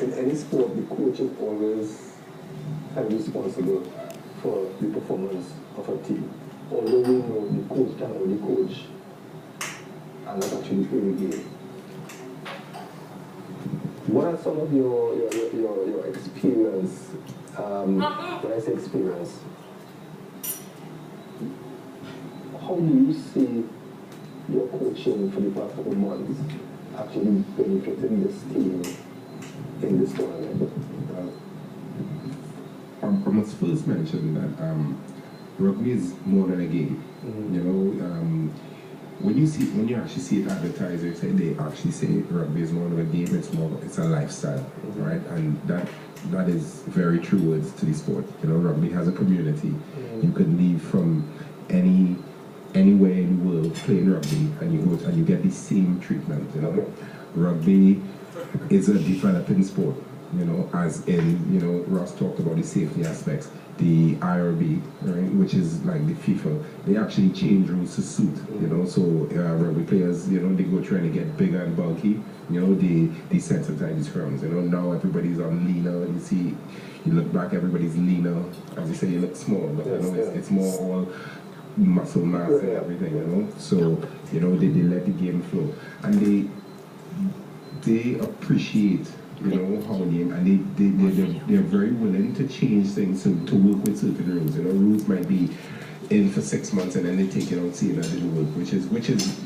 in any sport, the coach is always kind of responsible for the performance of a team. Although we know the coach can only coach and not actually play the game. What are some of your experience, when I say experience, how do you see your coaching for the past couple of months actually benefiting this team in this tournament? I must first mention that rugby is more than a game. You know, when you actually see it advertised, they actually say rugby is more of a game. It's a lifestyle, right? And that is very true words to the sport. You know, rugby has a community. You could leave from anywhere in the world playing rugby, and you go and you get the same treatment. You know, rugby is a developing sport. You know, as in, you know, Ross talked about the safety aspects. The IRB, right, which is like the FIFA, they actually change rules to suit, you know, so rugby players, you know, they go trying to get bigger and bulky, you know, they desensitize these scrums, you know, now everybody's on leaner, you see, you look back, everybody's leaner, as you say, you look small, but you know, it's more all muscle mass and everything, you know, so, you know, they let the game flow, and they appreciate, you know, how and they're very willing to change things to work with certain rules. You know, rules might be in for 6 months and then they take it out saying that didn't work, which is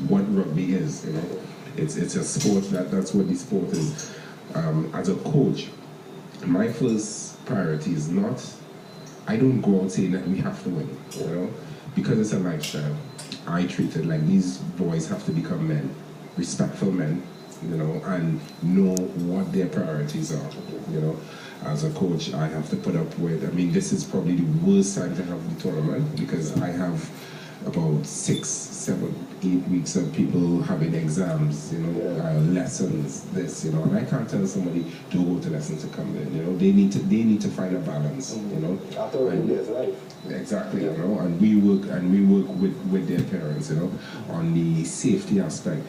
what rugby is. You know, it's a sport that's what the sport is. As a coach, my first priority is not. I don't go out saying that we have to win. You know, because it's a lifestyle. I treat it like these boys have to become men, respectful men. You know, and know what their priorities are. You know, as a coach, I have to put up with, I mean, this is probably the worst time to have the tournament because I have about 6, 7, 8 weeks of people having exams, you know, lessons, this, you know, and I can't tell somebody to go to lessons to come in, you know, they need to find a balance, you know. After all, there's life. Exactly, you know, and we work with their parents, you know, on the safety aspect.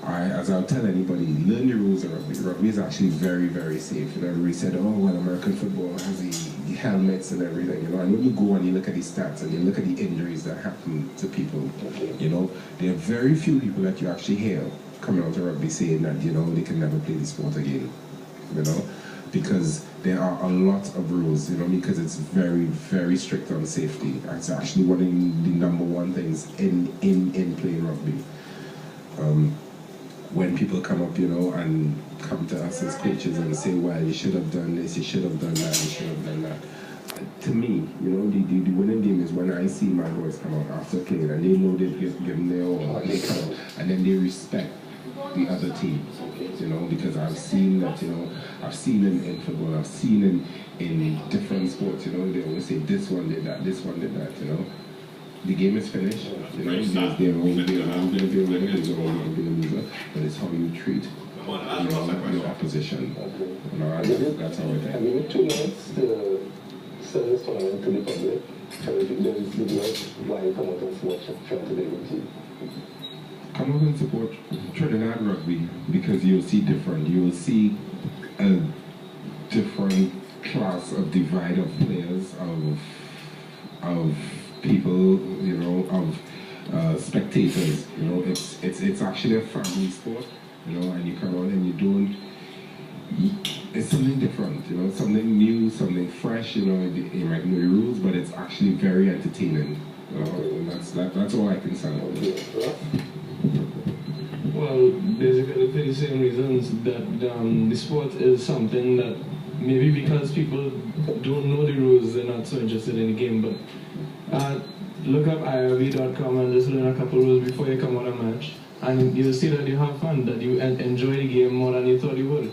As I'll tell anybody, learn the rules of rugby. Rugby is actually very, very safe. You know, everybody said, oh, well, American football has the helmets and everything, you know. And when you go and you look at the stats and you look at the injuries that happen to people, you know, there are very few people that you actually hear coming out of rugby saying that, you know, they can never play the sport again, you know, because there are a lot of rules, you know, because it's very, very strict on safety. It's actually one of the number one things in playing rugby. When people come up, you know, and come to us as coaches and say, well, you should have done this, you should have done that, you should have done that. To me, you know, the winning game is when I see my boys come out after playing and they know they've given their all and they come out and then they respect the other team, you know, because I've seen that, you know, I've seen in football, I've seen in different sports, you know, they always say this one did that, you know. The game is finished, you know, there's always going to be a winner, there's always going to be a loser, but it's how you treat your opposition. You know, that's how I think. Have you 2 minutes to sell this tournament to the public? Shall we do this video why you come out and watch Trinidad Rugby? Come out and support Trinidad Rugby because you'll see different. You will see a different class of divide of players, of people, you know, of spectators. You know, it's actually a family sport, you know, and you come out and you don't. It's something different, you know, something new, something fresh. You know, you might know the rules, but it's actually very entertaining. You know, and that's all I can say about it. Well, basically for the same reasons that the sport is something that maybe because people don't know the rules, they're not so interested in the game, but look up irv.com and just learn a couple rules before you come on a match, and you'll see that you have fun, that you enjoy the game more than you thought you would.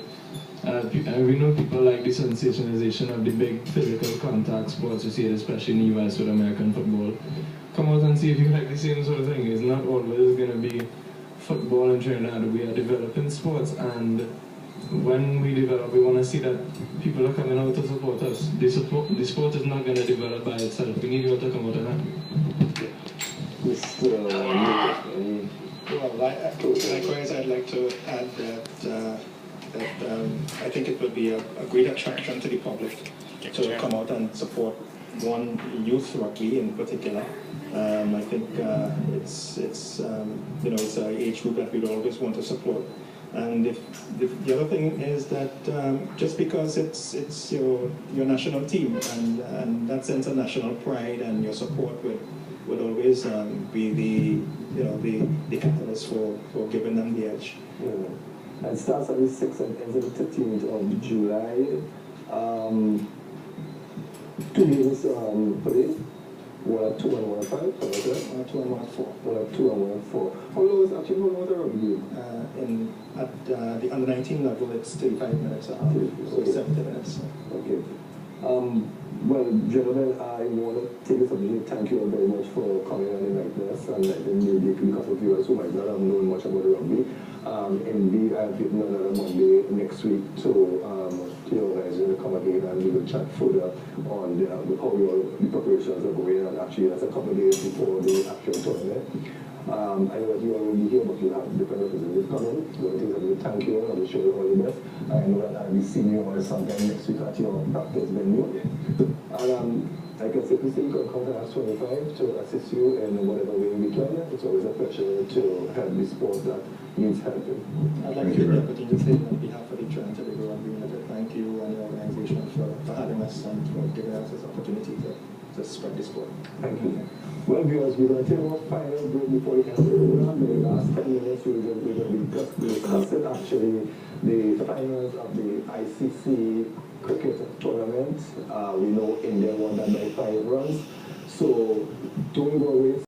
We know people like the sensationalization of the big physical contact sports, you see it especially in the US with American football. Come out and see if you like the same sort of thing. It's not always going to be football in Trinidad. We are developing sports, and when we develop, we want to see that people are coming out to support us. The sport is not going to develop by itself. We need you to come out and help. Well, likewise, I'd like to add that that I think it would be a great attraction to the public to come out and support one youth rugby in particular. I think it's you know, it's an age group that we'd always want to support. And the other thing is that just because it's your national team, and that sense of national pride and your support would always be the catalyst for giving them the edge. Yeah. And starts on the 6th and ends on the 13th of July. 2 games per day. 1 at 2 and 1 at 5, something like that? 1 at 2 and 1 at 4. 1 at 2 and 1 at 4. How long was the rugby game? At the under 19 level, it's 35 minutes, so 70 minutes. Okay. Well, gentlemen, I want to take this opportunity to thank you all very much for coming and enlightening us and letting maybe a couple of viewers who might not have known much about rugby. Indeed, I've given another Monday next week to organize you to come again, and we will chat further on how the preparations are going, and actually that's a couple of days before the actual tournament. I know that you already here, but you have different representatives coming. One of the things that we thank you and I wish you all the best. I know that I'll be seeing you all sometime next week at your practice venue. And like I said, please you can contact us 25 to assist you in whatever way we can. It's always a pleasure to help the sport that needs helping. I'd like to take the opportunity to say on behalf of the Toronto Tobago Rugby United, thank you and your organization for having us and for giving us this opportunity to spread the sport. Thank you. Well, viewers, we're going to take our final break before the end of the program. In the last 10 minutes, we're going to be discussing actually the finals of the ICC cricket tournament. We know India won that by 5 runs. So don't go away.